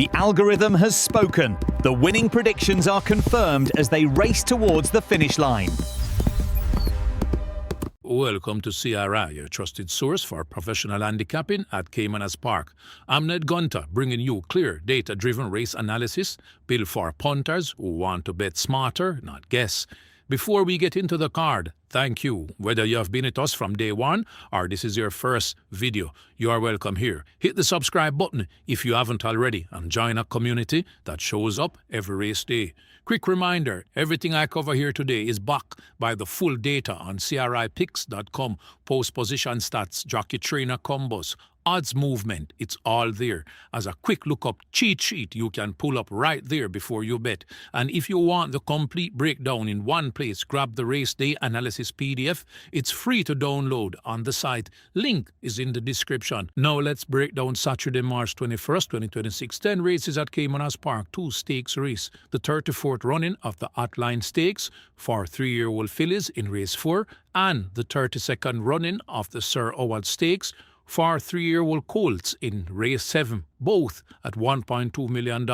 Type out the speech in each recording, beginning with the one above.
The algorithm has spoken. The winning predictions are confirmed as they race towards the finish line. Welcome to C.R.I, your trusted source for professional handicapping at Caymanas Park. I'm Ned Gunter, bringing you clear, data-driven race analysis built for punters who want to bet smarter, not guess. Before we get into the card, thank you. Whether you have been with us from day one or this is your first video, you are welcome here. Hit the subscribe button if you haven't already and join a community that shows up every race day. Quick reminder, everything I cover here today is backed by the full data on CRIpicks.com, post position stats, jockey trainer combos, odds movement, it's all there. As a quick look-up cheat sheet you can pull up right there before you bet. And if you want the complete breakdown in one place, grab the race day analysis PDF. It's free to download on the site. Link is in the description. Now let's break down Saturday, March 21st, 2026. 10 races at Caymanas Park, 2 stakes race. The 34th running of the Hotline Stakes for 3-year-old fillies in race 4 and the 32nd running of the C.R.I Stakes for 3-year-old colts in race 7, both at $1.2 million.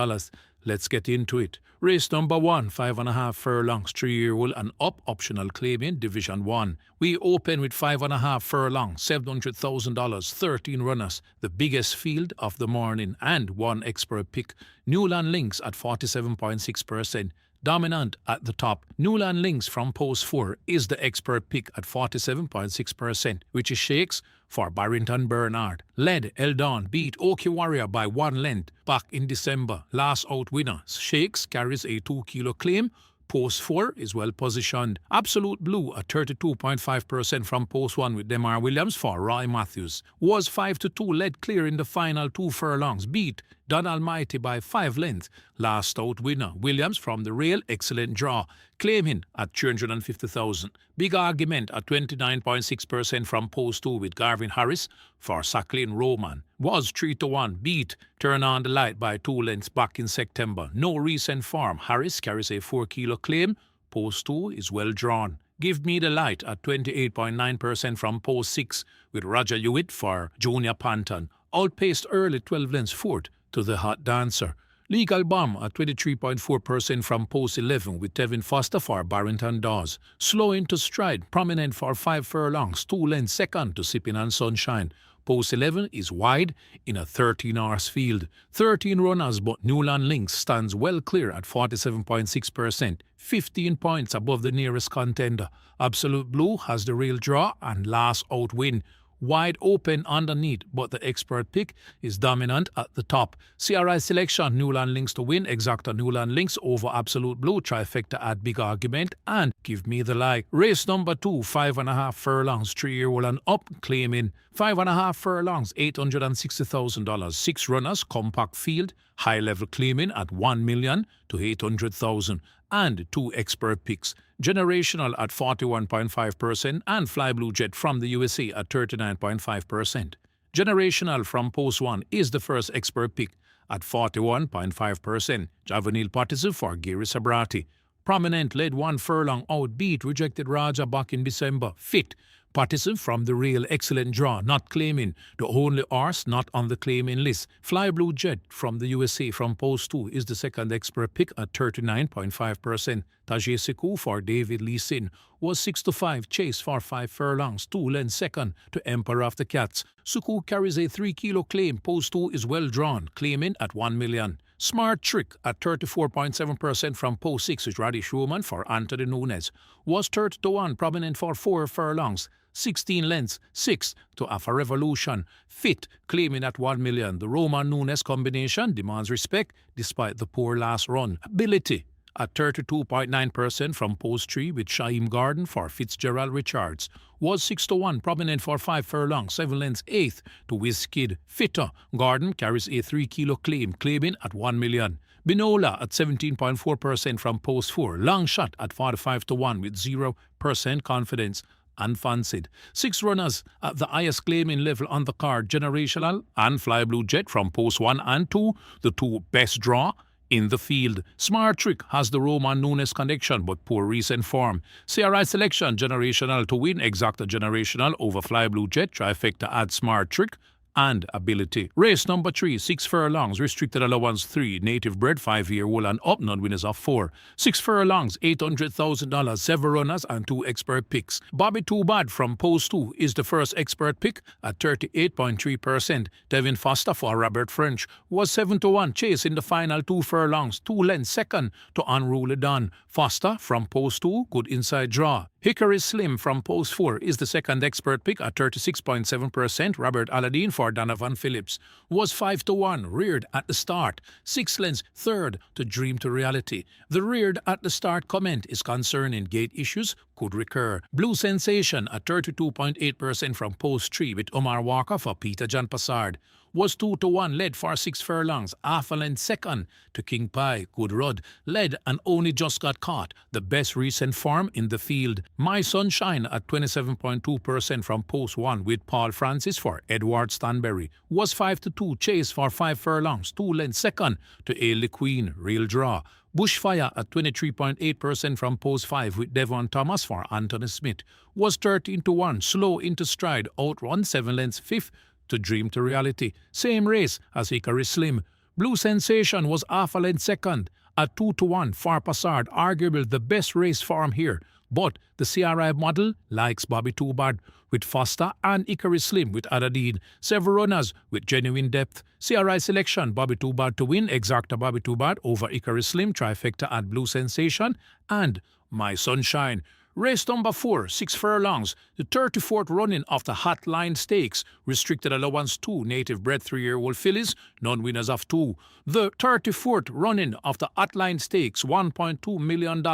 Let's get into it. Race number 1, 5.5 furlongs, 3-year-old and up, optional claim in Division 1. We open with 5.5 furlongs, $700,000, 13 runners, the biggest field of the morning, and 1 expert pick. Newland Links at 47.6%. Dominant at the top. Newland Links from post 4 is the expert pick at 47.6%, which is shakes for Barrington Bernard. Led Eldon beat Oki Warrior by 1 length back in December. Last out winner. Shakes carries a 2-kilo claim. Post 4 is well positioned. Absolute Blue at 32.5% from post 1 with Demar Williams for Roy Matthews. Was 5-2, led clear in the final 2 furlongs. Beat Don Almighty by 5 lengths. Last out winner, Williams from the rail, excellent draw. Claiming at $350,000. Big argument at 29.6% from post 2 with Garvin Harris for Sacklin Roman. Was 3-1, beat Turn On the Light by 2 lengths back in September. No recent form. Harris carries a 4-kilo claim. Post 2 is well drawn. Give Me the Light at 28.9% from post 6 with Roger Hewitt for Junior Panton. Outpaced early 12 lengths fourth to the Hot Dancer. Legal Bomb at 23.4% from post 11 with Tevin Foster for Barrington Dawes. Slow into stride, prominent for 5 furlongs, 2 lengths second to Sipping and Sunshine. Post 11 is wide in a 13-horse field. 13 runners, but Newland Links stands well clear at 47.6%, 15 points above the nearest contender. Absolute Blue has the real draw and last out win. Wide open underneath, but the expert pick is dominant at the top. C.R.I selection, Newland Links to win, exacta Newland Links over Absolute Blue, trifecta at big argument, and Give Me the Light. Race number 2, 5.5 furlongs, 3-year-old and up, claiming 5.5 furlongs, $860,000. 6 runners, compact field, high level claiming at $1 million to $800,000. And 2 expert picks. Generational at 41.5% and Fly Blue Jet from the USA at 39.5%. Generational from Post 1 is the first expert pick at 41.5%. Javanil Partisan for Gary Sabrati. Prominent led 1 furlong out, beat rejected Raja back in December. Fit. Partisan from the real, excellent draw, not claiming. The only horse not on the claiming list. Fly Blue Jet from the USA from post 2 is the second expert pick at 39.5%. Tajay Sekou for David Lee Sin was 6-5, chase for 5 furlongs, 2 lengths second to Emperor of the Cats. Sekou carries a 3-kilo claim. Post 2 is well drawn, claiming at $1 million. Smart Trick at 34.7% from post 6 with Radish Roman for Anthony Nunes. Was 30-1, prominent for 4 furlongs. 16 lengths, 6 to Alpha Revolution. Fit, claiming at $1 million. The Roman Nunes combination demands respect despite the poor last run. Ability at 32.9% from post 3 with Shaim Garden for Fitzgerald Richards. Was 6-1, prominent for 5 furlongs, 7 lengths 8th to Wizkid. Fitter, Garden carries a 3-kilo claim, claiming at $1 million. Binola at 17.4% from post 4. Long Shot at 45-1 with 0% confidence. Unfancied. 6 runners at the highest claiming level on the card. Generational and Fly Blue Jet from post 1 and 2, the 2 best draw in the field. Smart Trick has the Roman Nunes connection but poor recent form. C.R.I selection, Generational to win, exacta Generational over Fly Blue Jet, trifecta add Smart Trick and ability. Race number 3, 6 furlongs, restricted allowance 3, native bred 5-year-old and up, non-winners of 4. 6 furlongs, $800,000, 7 runners and 2 expert picks. Bobby Too Bad from Post 2 is the first expert pick at 38.3%. Devin Foster for Robert French was 7-1, chase in the final 2 furlongs, 2 lengths second to Unruly Don. Foster from Post 2, good inside draw. Hickory Slim from Post 4 is the second expert pick at 36.7%. Robert Aladdin for Donovan Phillips was 5-1, reared at the start. 6 lengths third to Dream to Reality. The reared at the start comment is concerning gate issues could recur. Blue Sensation at 32.8% from Post 3 with Omar Walker for Peter John Passard was 2-1, led for 6 furlongs, half a length second to King Pie. Good Rod led and only just got caught, the best recent form in the field. My Sunshine at 27.2% from Post 1 with Paul Francis for Edward Stanberry was 5-2, chase for 5 furlongs, 2 lengths second to Ailey Queen, real draw. Bushfire at 23.8% from Post 5 with Devon Thomas for Anthony Smith was 13-1, slow into stride, outrun 7 lengths 5th to Dream to Reality. Same race as Hickory Slim. Blue Sensation was half a length second at 2-1 for Passard, arguably the best race form here. But the C.R.I. model likes Bobby Too Bad with Foster and Hickory Slim with Aladdin. Several runners with genuine depth. C.R.I. selection, Bobby Too Bad to win, exacta Bobby Too Bad over Hickory Slim, trifecta at Blue Sensation, and My Sunshine. Race number 4, 6 furlongs, the 34th running of the Hotline Stakes, restricted allowance 2, native bred 3-year-old fillies, non-winners of 2. The 34th running of the Hotline Stakes, $1.2 million,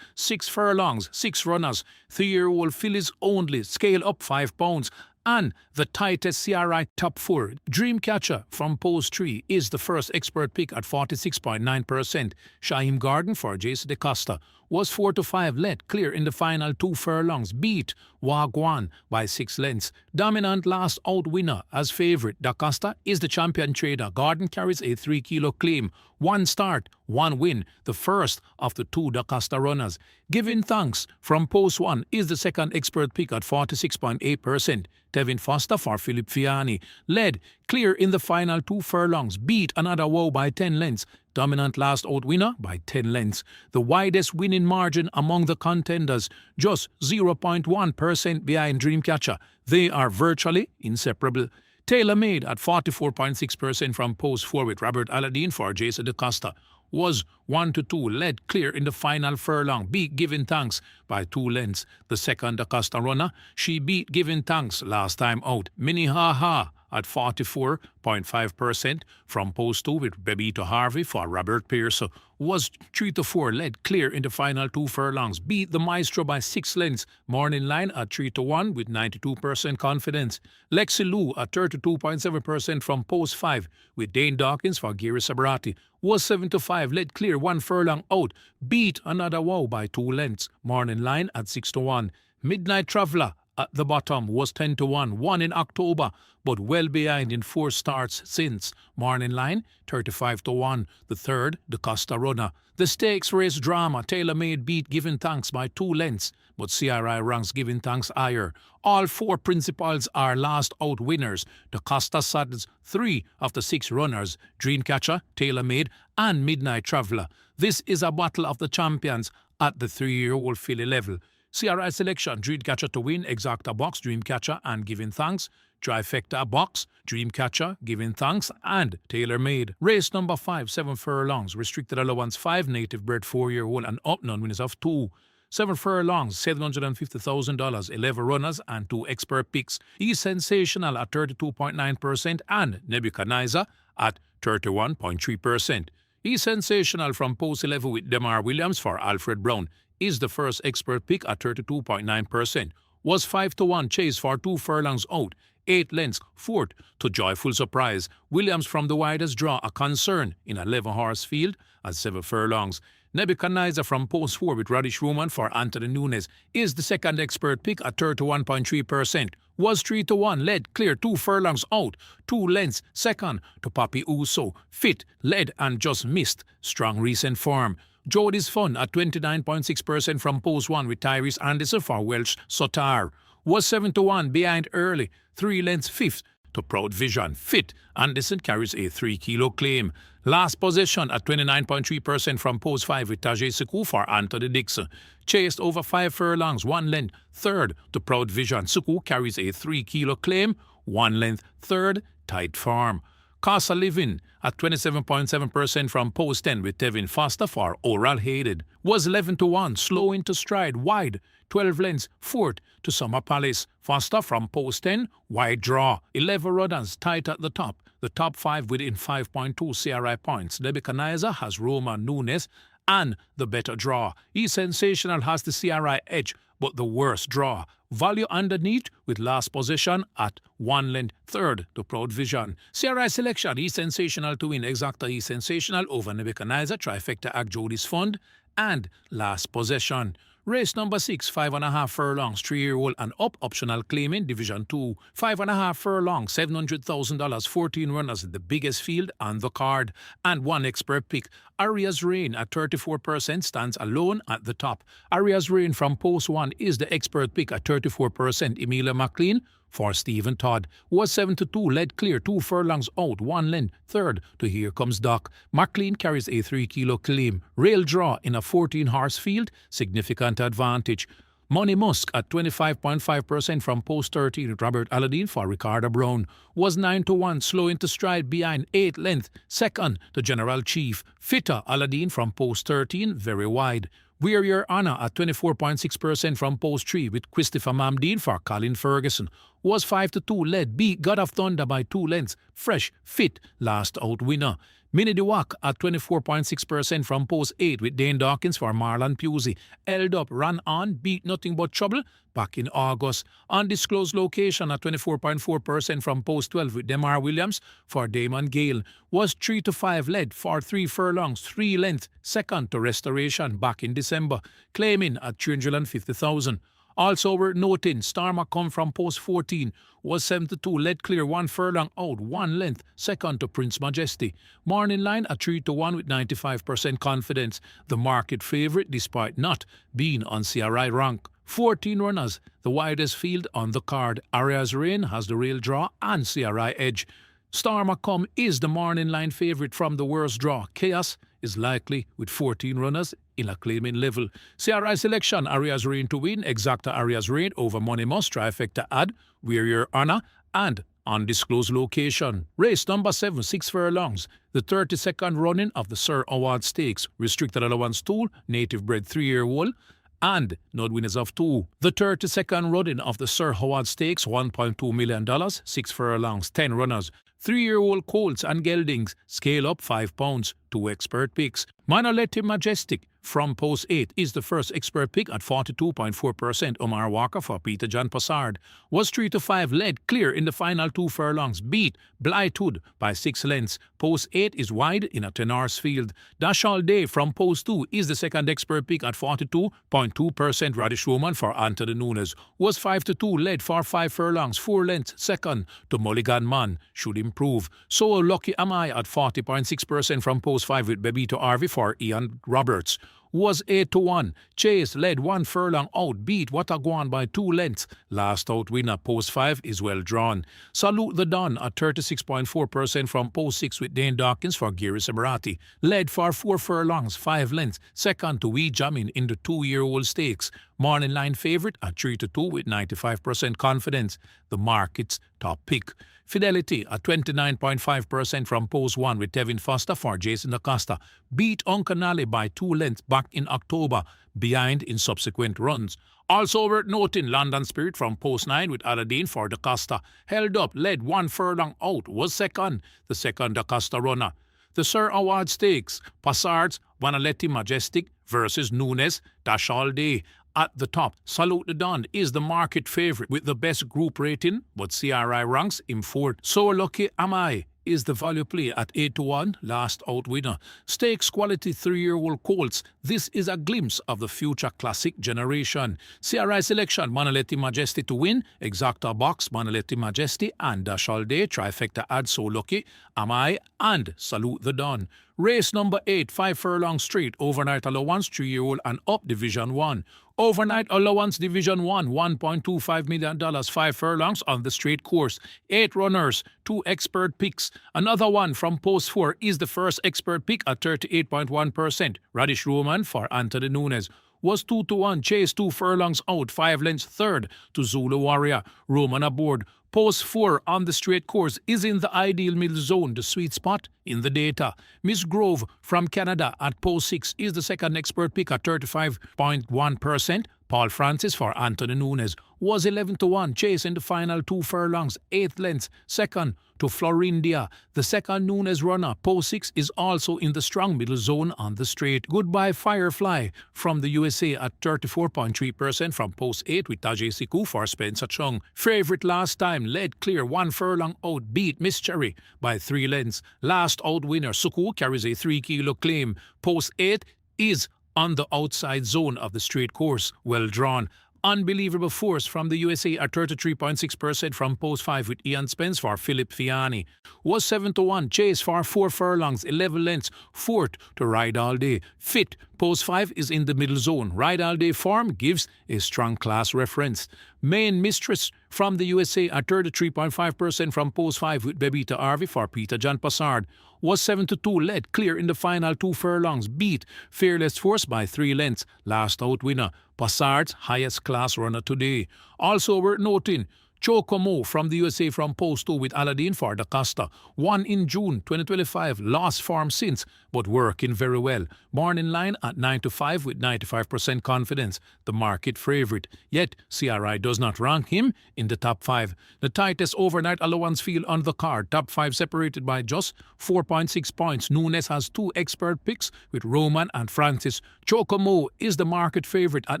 6 furlongs, 6 runners, 3-year-old fillies only, scale up 5 pounds. And the tightest C.R.I. top 4, Dreamcatcher from Post 3 is the first expert pick at 46.9%. Shaheem Garden for Jason DeCosta was 4-5, led clear in the final 2 furlongs, beat Wagwan by 6 lengths. Dominant last out winner as favourite. DaCosta is the champion trader. Garden carries a 3-kilo claim. 1 start, 1 win, the first of the 2 DaCosta runners. Giving Thanks from Post 1 is the second expert pick at 46.8%. Tevin Foster for Philip Fiani led clear in the final 2 furlongs, beat Another Woe by 10 lengths. Dominant last out winner by 10 lengths. The widest winning margin among the contenders, just 0.1% behind Dreamcatcher. They are virtually inseparable. Tailor Made at 44.6% from Post 4 with Robert Aladdin for Jason DeCosta was 1-2, led clear in the final furlong, beat Giving Thanks by 2 lengths. The second DaCosta runner, she beat Giving Thanks last time out. Minnehaha at 44.5% from Post 2 with Bebito Harvey for Robert Pierce was 3-4, led clear in the final 2 furlongs, beat the Maestro by 6 lengths. Morning Line at 3-1 with 92% confidence. Lexi Lou at 32.7% from Post 5 with Dane Dawkins for Gary Sabrati was 7-5, led clear 1 furlong out, beat Another Wow by 2 lengths. Morning Line at 6-1. Midnight Traveller at the bottom was 10-1, won in October, but well behind in 4 starts since. Morning Line, 35-1, the third, the Costa runner. The stakes race drama, Tailor Made beat Giving Thanks by 2 lengths, but C.R.I. ranks Giving Thanks higher. All 4 principals are last out winners. The Costa saddles 3 of the 6 runners, Dreamcatcher, Tailor Made, and Midnight Traveller. This is a battle of the champions at the 3-year-old filly level. C.R.I. selection, Dreamcatcher to win, exacta box, Dreamcatcher and Giving Thanks. Trifecta box, Dreamcatcher, Giving Thanks, and Tailor Made. Race number 5, 7 furlongs, restricted allowance 5, native bred 4-year-old and up, non-winners of 2. 7 furlongs, $750,000, 11 runners and 2 expert picks. He's sensational at 32.9% and Nebuchadnezzar at 31.3%. He's sensational from Post 11 with Demar Williams for Alfred Brown is the first expert pick at 32.9%. Was 5-1, chase for 2 furlongs out, 8 lengths, 4th to Joyful Surprise. Williams from the widest draw, a concern in a 11-horse field at 7 furlongs. Nebuchadnezzar from Post 4 with Radish Ruman for Anthony Nunes is the second expert pick at 31.3%. Was 3-1, led clear 2 furlongs out, 2 lengths, second to Papi Uso. Fit, led and just missed. Strong recent form. Jody's Fun at 29.6% from Post 1 with Tyrese Anderson for Welsh Sotar. Was 7-1 behind early, 3 lengths 5th to Proud Vision. Fit Anderson carries a 3 kilo claim. Last position at 29.3% from post 5 with Tajay Suku for Anthony Dixon. Chased over 5 furlongs, 1 length, third to Proud Vision. Suku carries a 3 kilo claim, 1 length, third, tight farm. Cost of living at 27.7% from post 10 with Tevin Foster for Oral Hated. Was 11-1, slow into stride, wide, 12 lengths, fourth to Summer Palace. Foster from post 10, wide draw, 11 runners tight at the top. The top 5 within 5.2 C.R.I. points. Nebuchadnezzar has Roma Nunes and the better draw. Sensational has the C.R.I. edge, but the worst draw. Value underneath with last position at 1 length, third to Proud Vision. C.R.I. selection, Sensational to win. Exacta Sensational over Nebuchadnezzar, trifecta at Jody's Fund, and last possession. Race number 6, 5.5 furlongs, 3-year-old and up, optional claiming, Division 2. 5.5 furlongs, $700,000, 14 runners, the biggest field on the card, and 1 expert pick. Arias Rain at 34% stands alone at the top. Arias Rain from post 1 is the expert pick at 34%. Emilia McLean for Stephen Todd was 7-2, led clear, 2 furlongs out, 1 length, third to Here Comes Doc. McLean carries a 3 kilo claim. Rail draw in a 14-horse field, significant advantage. Money Musk at 25.5% from post 13 with Robert Aladdin for Ricardo Brown was 9-1, slow into stride behind 8 length, second to General Chief. Fitter Aladdin from post 13, very wide. We're Your Honor at 24.6% from post 3 with Christopher Mamdeen for Colin Ferguson. Was 5-2, led, beat God of Thunder by 2 lengths. Fresh, fit, last out winner. Minnie Dewak at 24.6% from post 8 with Dane Dawkins for Marlon Pusey. Held up, ran on, beat Nothing But Trouble back in August. Undisclosed location at 24.4% from post 12 with Demar Williams for Damon Gale. Was 3-5, led for 3 furlongs, 3 length, second to Restoration back in December, claiming at $350,000. Also worth noting, Star come from post 14, was 7-2, led clear, 1 furlong out, 1 length, second to Prince Majesty. Morning line at 3-1 with 95% confidence. The market favourite despite not being on C.R.I. rank. 14 runners, the widest field on the card. Arias Rain has the rail draw and C.R.I. edge. Star McCum is the morning line favourite from the worst draw. Chaos is likely with 14 runners in a claiming level. C.R.I. selection, Arias Rain to win. Exacta Arias Rain over Money Must, trifecta add, We're Your Honor, and undisclosed location. Race number 7, 6 furlongs. The 32nd running of the Sir Howard Stakes. Restricted allowance tool, native bred 3-year-old, and nod winners of 2. The 32nd running of the Sir Howard Stakes, $1.2 million, 6 furlongs, 10 runners. 3-year-old colts and geldings, scale up 5 pounds, 2 expert picks. Manolete Majestic from post 8 is the first expert pick at 42.4%. Omar Walker for Peter John Passard was 3-5, led clear in the final 2 furlongs, beat Blythood by 6 lengths. Post 8 is wide in a 10-horse field. Dash All Day from post 2 is the second expert pick at 42.2%. Radish Roman for Anthony Nunes was 5-2, led for 5 furlongs, 4 lengths, second to Mulligan Man, should improve. So Lucky Am I at 40.6% from post 5 with Bebito Harvey for Ian Roberts. Was 8-1. Chase led 1 furlong out, beat Wataguan by 2 lengths. Last out winner, post 5, is well drawn. Salute the Don at 36.4% from post 6 with Dane Dawkins for Gary Semerati. Led for 4 furlongs, 5 lengths. Second to Wee Jamin in the 2-year-old stakes. Morning line favourite at 3-2 with 95% confidence. The market's top pick. Fidelity at 29.5% from post 1 with Tevin Foster for Jason Acosta. Beat Uncanale by 2 lengths back in October, behind in subsequent runs. Also worth noting, London Spirit from post 9 with Aladdin for DaCosta. Held up, led 1 furlong out, was second, the second DaCosta runner. The Sir Howard Stakes, Passards, Vanaletti Majestic versus Nunes, Dash All Day. At the top, Salute the Don is the market favourite with the best group rating, but C.R.I. ranks him 4th. So Lucky Am I is the value play at 8-1, last out winner. Stakes quality 3-year-old colts. This is a glimpse of the future classic generation. C.R.I. selection, Manaletti Majesty to win. Exacta box, Manaletti Majesty and Dash All Day. Trifecta add So Lucky Am I and Salute the Don. Race number 8, 5 furlong straight, overnight allowance, 3-year-old and up, Division 1. Overnight allowance Division 1, $1.25 million, 5 furlongs on the straight course. 8 runners, 2 expert picks. Another one from Post 4 is the first expert pick at 38.1%. Radish Roman for Anthony Nunes was 2-1, chase 2 furlongs out, 5 lengths third to Zulu Warrior. Roman aboard. Post 4 on the straight course is in the ideal middle zone, the sweet spot in the data. Miss Grove from Canada at Post 6 is the second expert pick at 35.1%. Paul Francis for Anthony Nunes was 11-1, chase in the final 2 furlongs, 8 lengths, second to Florindia. The second Nunes runner, Post 6, is also in the strong middle zone on the straight. Goodbye Firefly from the USA at 34.3% from Post 8 with Tajay Siku for Spencer Chung. Favorite last time, led clear 1 furlong out, beat Miss Cherry by 3 lengths. Last out winner, Suku carries a 3 kilo claim. Post 8 is on the outside zone of the straight course, well drawn. Unbelievable Force from the USA at 33.6% from Post 5 with Ian Spence for Philip Fiani. Was 7-1, chase for 4 furlongs, 11 lengths, fourth to Ride All Day. Fit, Post 5 is in the middle zone. Ride All Day form gives a strong class reference. Main Mistress from the USA at 33.5% from Post 5 with Bebita Harvey for Peter John Passard. Was 7-2, led clear in the final 2 furlongs, beat Fearless Force by 3 lengths. Last out winner, Passard's highest class runner today. Also worth noting, Chocomo from the USA from Post 2 with Aladdin for Da Costa. Won in June 2025, lost form since, but working very well. Born in line at 9-5 with 95% confidence, the market favourite. Yet, C.R.I. does not rank him in the top 5. The tightest overnight allowance field on the card, top 5 separated by just 4.6 points. Nunes has 2 expert picks with Roman and Francis. Chocomo is the market favourite at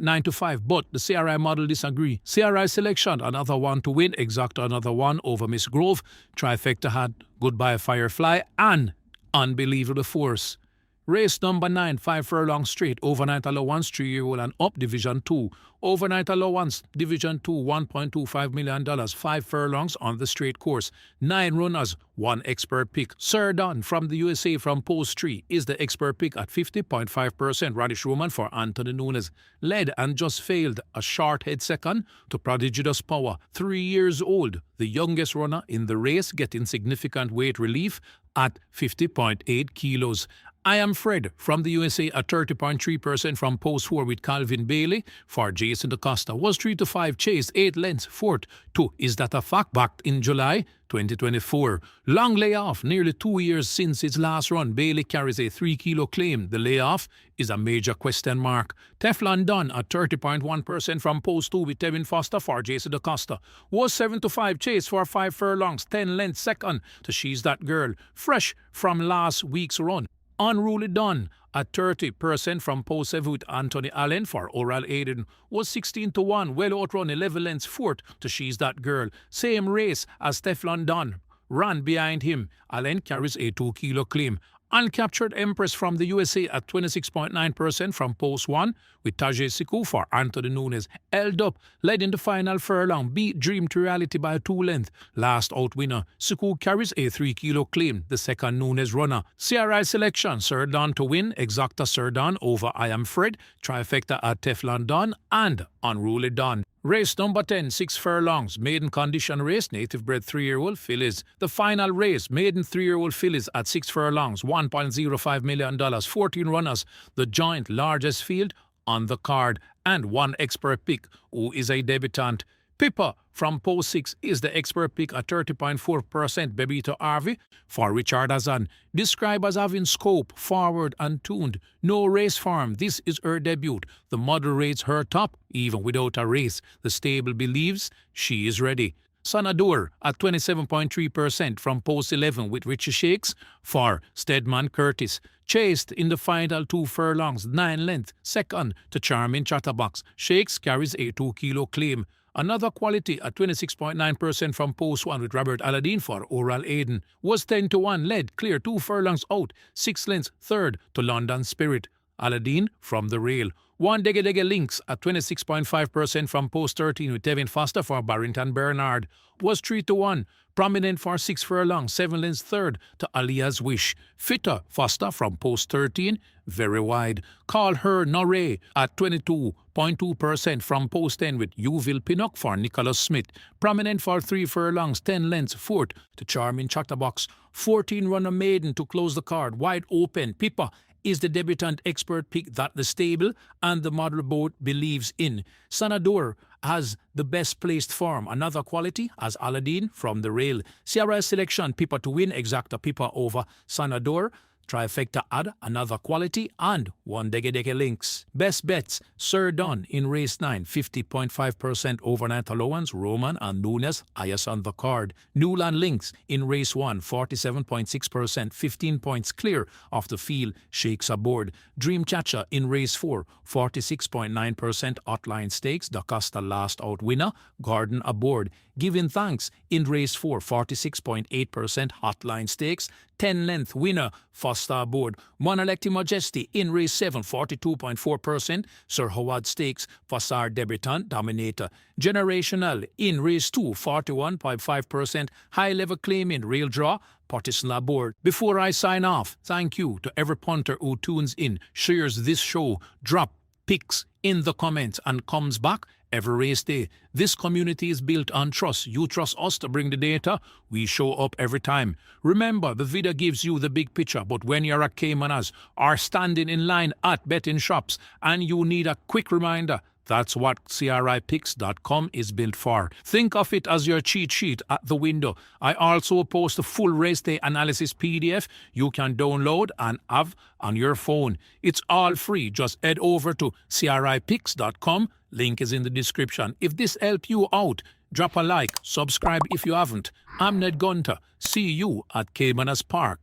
9-5, but the C.R.I. model disagree. C.R.I. selection, another one to win, exact another one over Miss Grove. Trifecta had Goodbye Firefly and Unbelievable Force. Race number 9, 5 furlongs straight, overnight allowance 3-year-old and up, Division 2. Overnight allowance, Division 2, $1.25 million, 5 furlongs on the straight course. 9 runners, 1 expert pick. Sir Don from the USA from Post 3 is the expert pick at 50.5%. Radish Roman for Anthony Nunes. Led and just failed a short head second to Prodigious Power. 3 years old, the youngest runner in the race, getting significant weight relief at 50.8 kilos. I Am Fred from the USA at 30.3% from Post 4 with Calvin Bailey for Jason DaCosta. Was 3-5, chase 8 lengths, fourth to Is That a Fact, backed in July 2024. Long layoff, nearly 2 years since its last run. Bailey carries a 3 kilo claim. The layoff is a major question mark. Teflon Don at 30.1% from Post 2 with Tevin Foster for Jason DaCosta. Was 7-5, chase for 5 furlongs, 10 lengths, second to She's That Girl. Fresh from last week's run. Unruly Dawn at 30% from Post 7 with Anthony Allen for Oral Aiden. Was 16-1, well outrun, 11 lengths, fourth to She's That Girl. Same race as Teflon Don. Ran behind him. Allen carries a 2 kilo claim. Uncaptured Empress from the USA at 26.9% from Post 1 with Tajay Siku for Anthony Nunes. Held up, led in the final furlong, beat Dream to Reality by 2 lengths. Last out winner, Siku carries a 3 kilo claim, the second Nunes runner. C.R.I. selection, Sir Don to win, exacta Sir Don over I Am Fred, trifecta at Teflon Don and Unruly Don. Race number 10, 6 furlongs, maiden condition race, native bred 3-year-old fillies. The final race, maiden 3-year-old fillies at 6 furlongs, $1.05 million, 14 runners, the joint largest field on the card, and 1 expert pick, who is a debutant. Pippa from Post 6 is the expert pick at 30.4%. Bebito Harvey for Richard Azan. Described as having scope, forward and tuned. No race form. This is her debut. The model rates her top, even without a race. The stable believes she is ready. Sanador at 27.3% from Post 11 with Richie Shakes for Stedman Curtis. Chased in the final 2 furlongs, 9 lengths, second to Charming Chatterbox. Shakes carries a 2 kilo claim. Another quality at 26.9% from Post 1 with Robert Aladdin for Oral Aiden. Was 10-1, led clear 2 furlongs out, 6 lengths, third to London Spirit. Aladdin from the rail. One Dege Links at 26.5% from post 13 with Tevin Foster for Barrington Bernard. Was 3-1. Prominent for 6 furlong, 7 lengths third to Alia's Wish. Fitter Foster from post 13, very wide. Call Her Norre at 22.2% from post 10 with Uville Pinnock for Nicholas Smith. Prominent for 3 furlongs, 10 lengths fourth to Charming Chatterbox. 14 Runner Maiden to close the card, wide open. Pippa is the debutant expert pick that the stable and the model boat believes in. Sanador has the best placed form. Another quality as Aladdin from the rail. C.R.I selection, Pippa to win, exacta Pippa over Sanador. Trifecta add another quality and one Dege Links. Best bets, Sir Don in race 9, 50.5% overnight allowance, Roman and Nunes, highest on the card. Newland Links in race 1, 47.6%, 15 points clear of the field, shakes aboard. Dream Chacha in race 4, 46.9% hotline stakes, Da Costa last out winner, Garden aboard. Giving Thanks in race 4, 46.8% hotline stakes, 10 length winner, Foster aboard. Monalecti Majesty in race 7, 42.4%, Sir Howard Stakes, Foster debutant, Dominator. Generational in race 2, 41.5%, high level claiming, real draw, Partisan aboard. Before I sign off, thank you to every punter who tunes in, shares this show, drop picks in the comments and comes back every race day. This community is built on trust. You trust us to bring the data. We show up every time. Remember, the video gives you the big picture, but when you're at Caymanas or standing in line at betting shops and you need a quick reminder, that's what CRIpicks.com is built for. Think of it as your cheat sheet at the window. I also post a full race day analysis PDF you can download and have on your phone. It's all free. Just head over to CRIpicks.com. Link is in the description. If this helped you out, drop a like, subscribe if you haven't. I'm Ned Gunter. See you at Caymanas Park.